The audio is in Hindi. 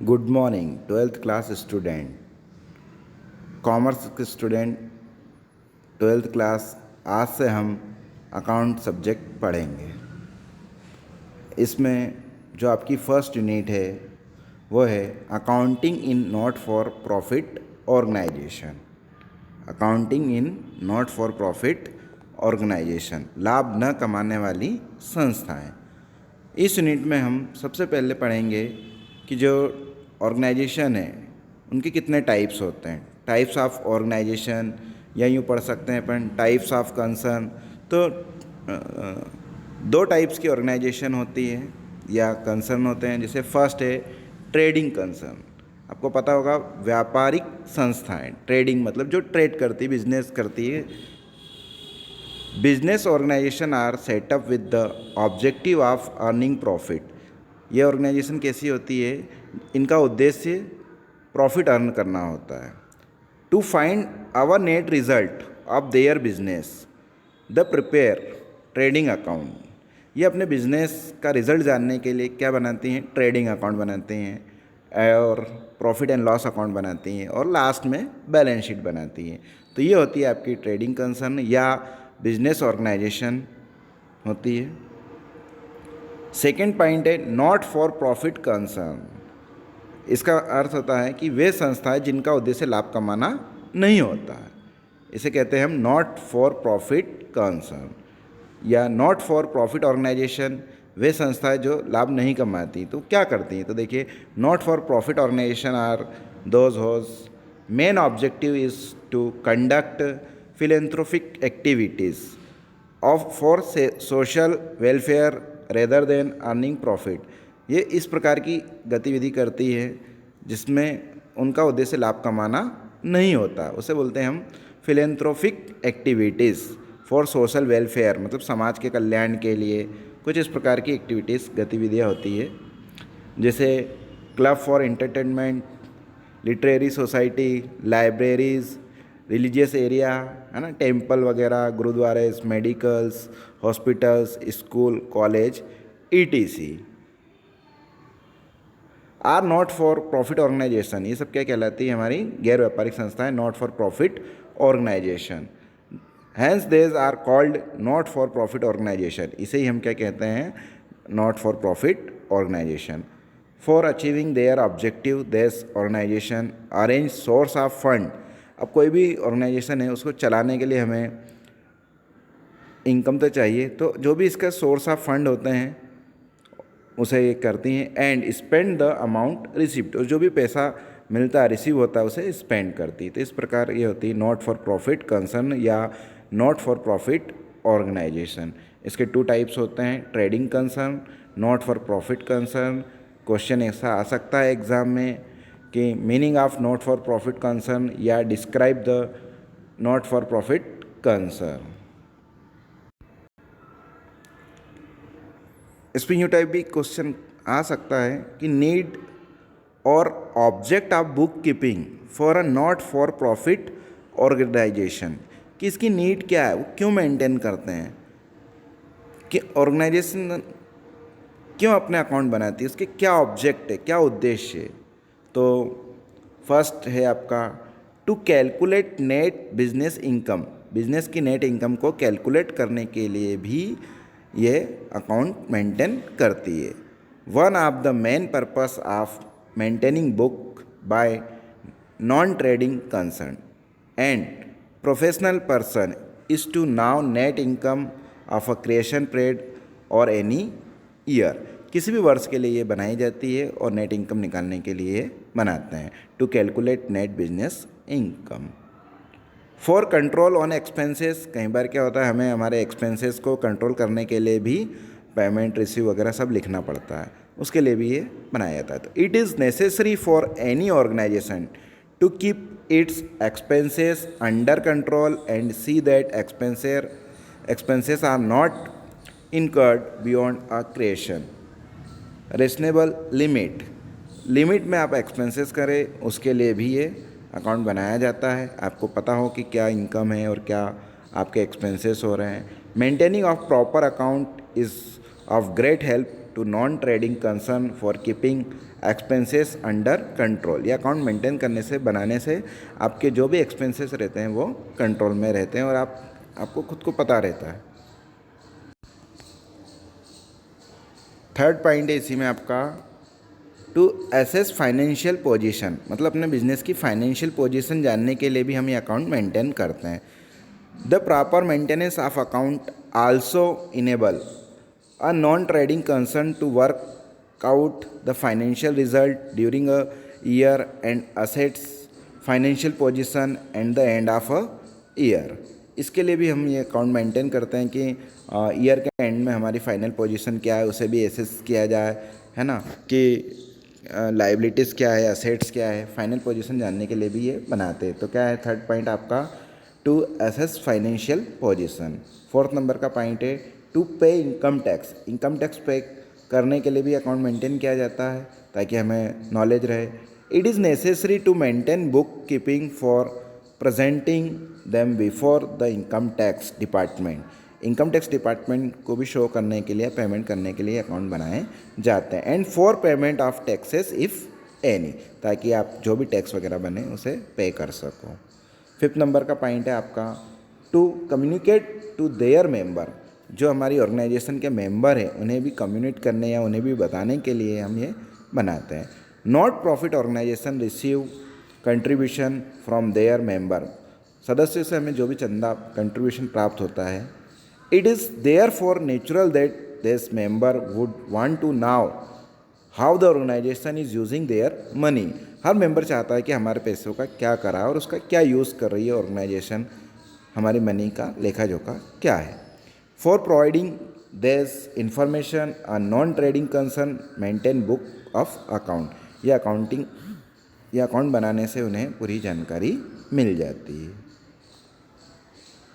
Good morning 12th class student, commerce के स्टूडेंट 12th क्लास। आज से हम अकाउंट सब्जेक्ट पढ़ेंगे। इसमें जो आपकी फर्स्ट यूनिट है वो है accounting in not for profit organization. Accounting in not for profit organization, लाभ न कमाने वाली संस्थाएं। इस यूनिट में हम सबसे पहले पढ़ेंगे कि जो ऑर्गेनाइजेशन है उनके कितने टाइप्स होते हैं, टाइप्स ऑफ ऑर्गेनाइजेशन, या यूँ पढ़ सकते हैं अपन टाइप्स ऑफ कंसर्न। तो दो टाइप्स की ऑर्गेनाइजेशन होती है या कंसर्न होते हैं। जैसे फर्स्ट है ट्रेडिंग कंसर्न। आपको पता होगा व्यापारिक संस्थाएं, ट्रेडिंग मतलब जो ट्रेड करती, बिजनेस करती है। Business organization are set up with the objective of earning profit. ये ऑर्गेनाइजेशन कैसी होती है, इनका उद्देश्य प्रॉफिट अर्न करना होता है। To find our net result of their business the prepare trading account. ये अपने बिजनेस का रिजल्ट जानने के लिए क्या बनाती हैं, ट्रेडिंग अकाउंट बनाते हैं और प्रॉफिट एंड लॉस अकाउंट बनाती हैं और लास्ट में बैलेंस शीट बनाती हैं। तो ये होती है आपकी ट्रेडिंग कंसर्न या बिजनेस ऑर्गेनाइजेशन होती है। सेकेंड पॉइंट है नॉट फॉर प्रॉफिट कंसर्न। इसका अर्थ होता है कि वे संस्थाएं जिनका उद्देश्य लाभ कमाना नहीं होता है, इसे कहते हैं हम नॉट फॉर प्रॉफिट कंसर्न या नॉट फॉर प्रॉफिट ऑर्गेनाइजेशन। वे संस्थाएं जो लाभ नहीं कमाती तो क्या करती हैं, तो देखिए not for profit organization are those whose main objective is to conduct philanthropic activities of for social welfare rather than earning profit. ये इस प्रकार की गतिविधि करती है जिसमें उनका उद्देश्य लाभ कमाना नहीं होता, उसे बोलते हैं हम philanthropic activities for social welfare, मतलब समाज के कल्याण के लिए कुछ इस प्रकार की एक्टिविटीज़, गतिविधियाँ होती है। जैसे club for entertainment, literary society, libraries, religious area है ना, टेम्पल वगैरह, गुरुद्वारे, medicals, hospitals, school, college, ETC are not for profit organization. ये सब क्या कहलाती है, हमारी गैर व्यापारिक संस्थाएं, not for profit organization. Hence these are called not for profit organization. इसे ही हम क्या कहते हैं, not for profit organization. For achieving their objective this organization arrange source of fund. अब कोई भी ऑर्गेनाइजेशन है उसको चलाने के लिए हमें इनकम तो चाहिए, तो जो भी इसका सोर्स ऑफ फंड होते हैं उसे ये करती हैं। And spend the amount received, और जो भी पैसा मिलता है, रिसीव होता है, उसे स्पेंड करती है। तो इस प्रकार ये होती है नॉट फॉर प्रॉफिट कंसर्न या नॉट फॉर प्रॉफिट ऑर्गेनाइजेशन। इसके टू टाइप्स होते हैं, trading concern, not for profit concern. Question ऐसा आ सकता है एग्जाम में कि meaning of not for profit concern या describe the not for profit concern. इसमें यूँ टाइप भी क्वेश्चन आ सकता है कि नीड और object of book keeping for a not for profit organization, कि इसकी नीड क्या है, वो क्यों मेंटेन करते हैं, कि ऑर्गेनाइजेशन क्यों अपने अकाउंट बनाती है, उसके क्या ऑब्जेक्ट है, क्या उद्देश्य है। तो फर्स्ट है आपका to calculate net business income. Business की नेट इनकम को कैलकुलेट करने के लिए भी ये अकाउंट मेंटेन करती है। One of the main purpose of maintaining book by non trading concern and professional person is to know net income of a creation period और एनी ईयर। किसी भी वर्ष के लिए ये बनाई जाती है और नेट इनकम निकालने के लिए बनाते हैं, to calculate net business income. For control on expenses, कई बार क्या होता है हमें हमारे एक्सपेंसेस को कंट्रोल करने के लिए भी पेमेंट रिसीव वगैरह सब लिखना पड़ता है, उसके लिए भी ये बनाया जाता है। तो it is necessary for any organization to keep its expenses under control and see that expenses are not incurred beyond a creation reasonable limit में आप एक्सपेंसेस करें, उसके लिए भी ये अकाउंट बनाया जाता है। आपको पता हो कि क्या इनकम है और क्या आपके एक्सपेंसेस हो रहे हैं। Maintaining of proper account is of great help to non trading concern for keeping expenses under control. ये अकाउंट मेंटेन करने से, बनाने से आपके जो भी एक्सपेंसेस रहते हैं वो कंट्रोल में रहते हैं और आपको खुद को पता रहता है। थर्ड पॉइंट है इसी में आपका टू एसेस फाइनेंशियल पोजीशन, मतलब अपने बिजनेस की फाइनेंशियल पोजीशन जानने के लिए भी हम ये अकाउंट मेंटेन करते हैं। The proper maintenance of account also enable a non trading concern to work out the financial result during a year and assets financial position and the end of a year. इसके लिए भी हम ये अकाउंट मेंटेन करते हैं कि ईयर के एंड में हमारी फाइनल पोजीशन क्या है उसे भी एसेस किया जाए, है ना, कि लाइबिलिटीज़ क्या है, असेट्स क्या है, फाइनल पोजीशन जानने के लिए भी ये बनाते हैं। तो क्या है थर्ड पॉइंट आपका, to assess financial position. Fourth number का पॉइंट है to pay income tax. Income tax pay करने के लिए भी अकाउंट मेंटेन किया जाता है ताकि हमें नॉलेज रहे। It is necessary to maintain book keeping for presenting them before the income tax department. Income tax department को भी शो करने के लिए, पेमेंट करने के लिए अकाउंट बनाए जाते हैं। And for payment of taxes if any, ताकि आप जो भी टैक्स वगैरह बने उसे पे कर सको। फिफ्थ नंबर का पॉइंट है आपका to communicate to their member. जो हमारी ऑर्गेनाइजेशन के मेंबर हैं उन्हें भी कम्युनिकेट करने या उन्हें भी बताने के लिए हम ये बनाते हैं। Not profit organization receive contribution from their member. सदस्य से हमें जो भी चंदा कंट्रीब्यूशन प्राप्त होता है, it is therefore natural that this member would want to know how the organization is using their money। Her member चाहता है कि हमारे पैसों का क्या करा है और उसका क्या यूज़ कर रही है ऑर्गेनाइजेशन, हमारी मनी का लेखा जोखा क्या है। For providing this information a non trading concern maintain book of account. ये अकाउंट बनाने से उन्हें पूरी जानकारी मिल जाती है।